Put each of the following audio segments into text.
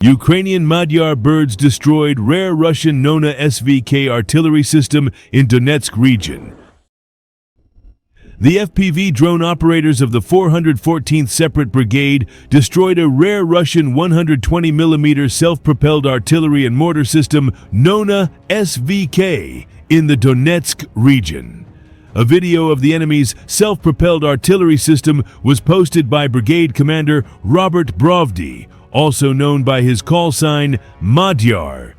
Ukrainian Magyar birds destroyed rare Russian Nona-SVK artillery system in Donetsk region. The FPV drone operators of the 414th Separate Brigade destroyed a rare Russian 120mm self-propelled artillery and mortar system Nona-SVK in the Donetsk region. A video of the enemy's self-propelled artillery system was posted by Brigade Commander Robert Brovdy, also known by his call sign Magyar.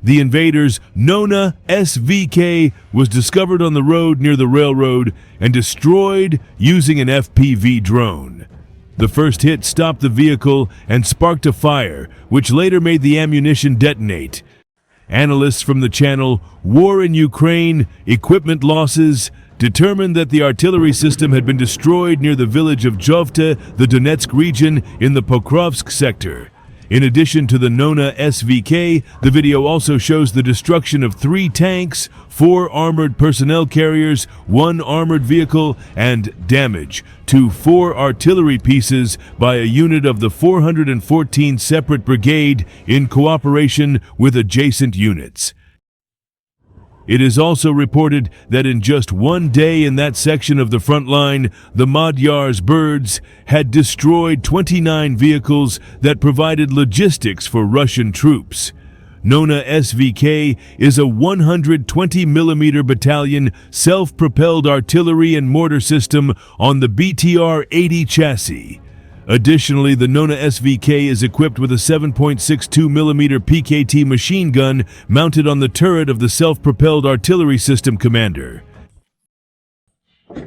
The invaders' Nona-SVK was discovered on the road near the railroad and destroyed using an FPV drone. The first hit stopped the vehicle and sparked a fire, which later made the ammunition detonate. Analysts from the channel War in Ukraine, Equipment Losses determined that the artillery system had been destroyed near the village of Jovta, the Donetsk region in the Pokrovsk sector. In addition to the Nona-SVK, the video also shows the destruction of 3 tanks, 4 armored personnel carriers, 1 armored vehicle, and damage to 4 artillery pieces by a unit of the 414th Separate Brigade in cooperation with adjacent units. It is also reported that in just 1 day in that section of the front line, the Magyar's birds had destroyed 29 vehicles that provided logistics for Russian troops. Nona-SVK is a 120mm battalion self-propelled artillery and mortar system on the BTR-80 chassis. Additionally, the Nona-SVK is equipped with a 7.62mm PKT machine gun mounted on the turret of the self-propelled artillery system commander.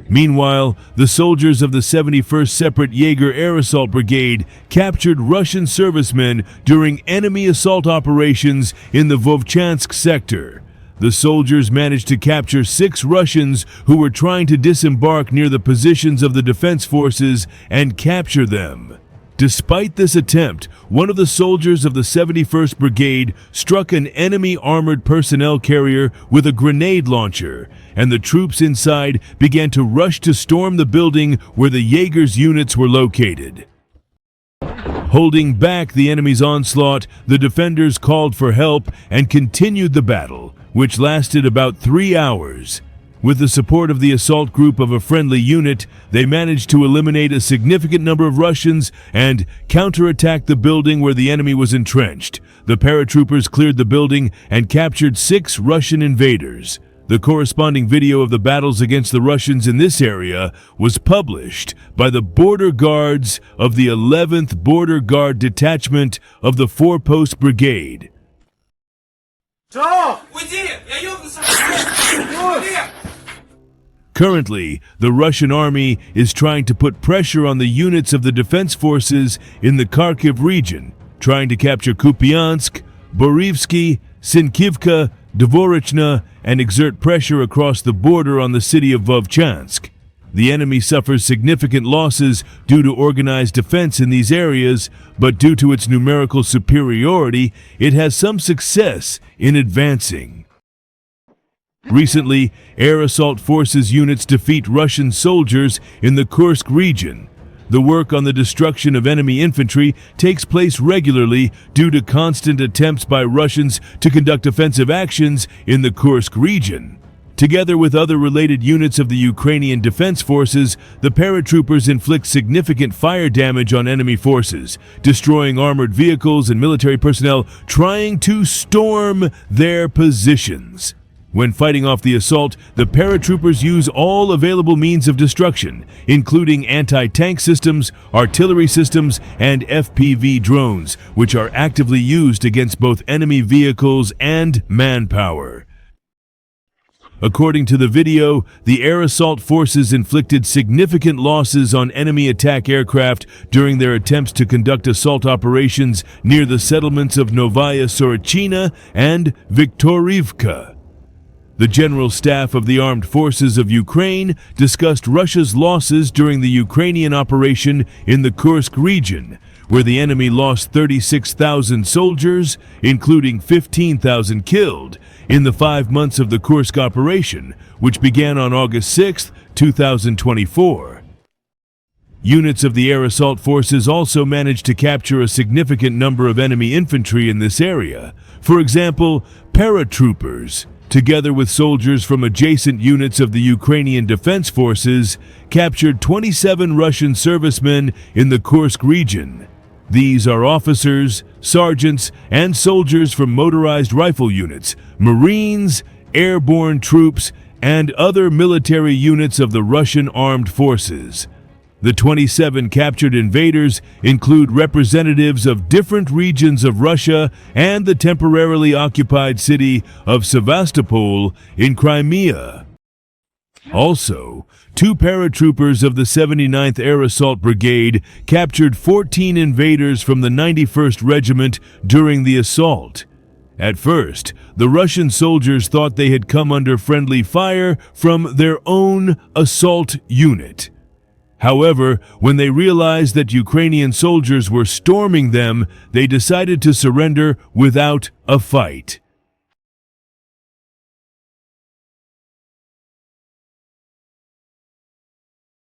Meanwhile, the soldiers of the 71st Separate Jaeger Air Assault Brigade captured Russian servicemen during enemy assault operations in the Vovchansk sector. The soldiers managed to capture 6 Russians who were trying to disembark near the positions of the defense forces and capture them. Despite this attempt, one of the soldiers of the 71st Brigade struck an enemy armored personnel carrier with a grenade launcher, and the troops inside began to rush to storm the building where the Jaeger's units were located. Holding back the enemy's onslaught, the defenders called for help and continued the battle, which lasted about 3 hours. With the support of the assault group of a friendly unit, they managed to eliminate a significant number of Russians and counterattack the building where the enemy was entrenched. The paratroopers cleared the building and captured 6 Russian invaders. The corresponding video of the battles against the Russians in this area was published by the Border Guards of the 11th Border Guard Detachment of the 4-Post Brigade. Currently, the Russian army is trying to put pressure on the units of the defense forces in the Kharkiv region, trying to capture Kupiansk, Borivsky, Sinkivka, Dvorichna, and exert pressure across the border on the city of Vovchansk. The enemy suffers significant losses due to organized defense in these areas, but due to its numerical superiority, it has some success in advancing. Recently, air assault forces units defeat Russian soldiers in the Kursk region. The work on the destruction of enemy infantry takes place regularly due to constant attempts by Russians to conduct offensive actions in the Kursk region. Together with other related units of the Ukrainian Defense Forces, the paratroopers inflict significant fire damage on enemy forces, destroying armored vehicles and military personnel trying to storm their positions. When fighting off the assault, the paratroopers use all available means of destruction, including anti-tank systems, artillery systems, and FPV drones, which are actively used against both enemy vehicles and manpower. According to the video, the air assault forces inflicted significant losses on enemy attack aircraft during their attempts to conduct assault operations near the settlements of Novaya Sorochina and Viktorivka. The General Staff of the Armed Forces of Ukraine discussed Russia's losses during the Ukrainian operation in the Kursk region, where the enemy lost 36,000 soldiers, including 15,000 killed, in the 5 months of the Kursk operation, which began on August 6, 2024. Units of the air assault forces also managed to capture a significant number of enemy infantry in this area. For example, paratroopers, together with soldiers from adjacent units of the Ukrainian Defense Forces, captured 27 Russian servicemen in the Kursk region. These are officers, sergeants, and soldiers from motorized rifle units, Marines, airborne troops, and other military units of the Russian armed forces. The 27 captured invaders include representatives of different regions of Russia and the temporarily occupied city of Sevastopol in Crimea. Also, 2 paratroopers of the 79th Air Assault Brigade captured 14 invaders from the 91st Regiment during the assault. At first, the Russian soldiers thought they had come under friendly fire from their own assault unit. However, when they realized that Ukrainian soldiers were storming them, they decided to surrender without a fight.